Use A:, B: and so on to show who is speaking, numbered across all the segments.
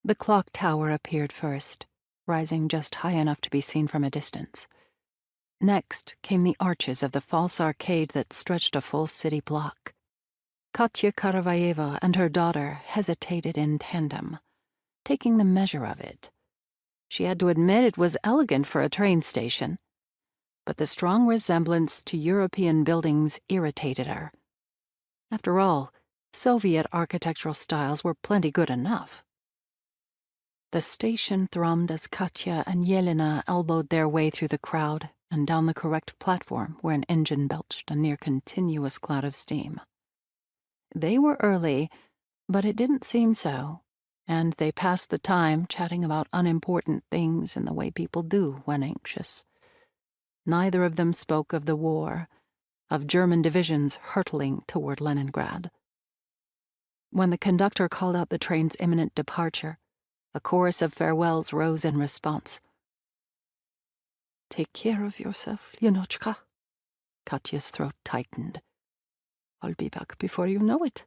A: The clock tower appeared first, rising just high enough to be seen from a distance. Next came the arches of the false arcade that stretched a full city block. Katya Karavayeva and her daughter hesitated in tandem, taking the measure of it. She had to admit it was elegant for a train station, but the strong resemblance to European buildings irritated her. After all, Soviet architectural styles were plenty good enough. The station thrummed as Katya and Yelena elbowed their way through the crowd and down the correct platform where an engine belched a near-continuous cloud of steam. They were early, but it didn't seem so, and they passed the time chatting about unimportant things in the way people do when anxious. Neither of them spoke of the war, of German divisions hurtling toward Leningrad. When the conductor called out the train's imminent departure, a chorus of farewells rose in response. "Take care of yourself, Lenochka." Katya's throat tightened. "I'll be back before you know it."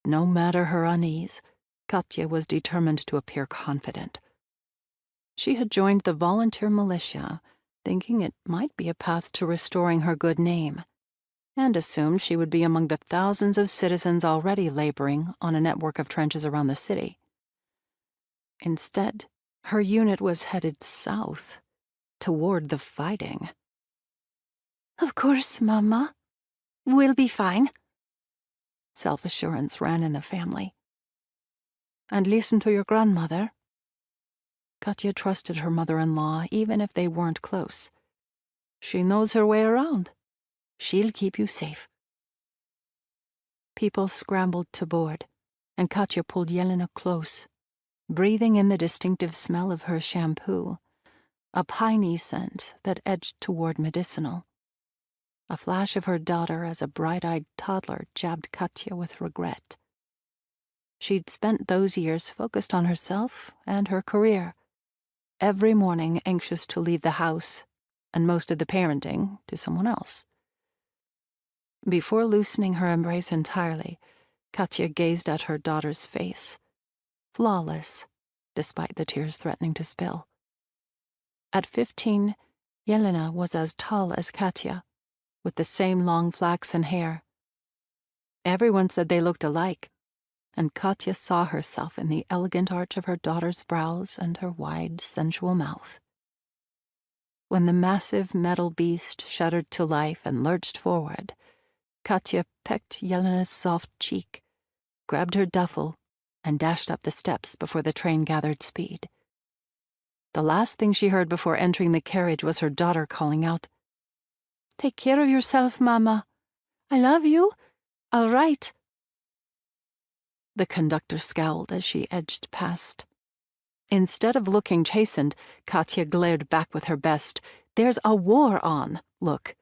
A: No matter her unease, Katya was determined to appear confident. She had joined the volunteer militia, thinking it might be a path to restoring her good name, and assumed she would be among the thousands of citizens already laboring on a network of trenches around the city. Instead, her unit was headed south, toward the fighting.
B: "Of course, Mama. We'll be fine."
A: Self-assurance ran in the family. "And listen to your grandmother." Katya trusted her mother-in-law even if they weren't close. "She knows her way around. She'll keep you safe." People scrambled to board, and Katya pulled Yelena close, breathing in the distinctive smell of her shampoo, a piney scent that edged toward medicinal. A flash of her daughter as a bright-eyed toddler jabbed Katya with regret. She'd spent those years focused on herself and her career, every morning anxious to leave the house, and most of the parenting to someone else. Before loosening her embrace entirely, Katya gazed at her daughter's face, flawless, despite the tears threatening to spill. At 15, Yelena was as tall as Katya, with the same long flaxen hair. Everyone said they looked alike, and Katya saw herself in the elegant arch of her daughter's brows and her wide, sensual mouth. When the massive metal beast shuddered to life and lurched forward, Katya pecked Yelena's soft cheek, grabbed her duffel, and dashed up the steps before the train gathered speed. The last thing she heard before entering the carriage was her daughter calling out, "Take care of yourself, Mama. I love you. All right." The conductor scowled as she edged past. Instead of looking chastened, Katya glared back with her best "There's a war on" look.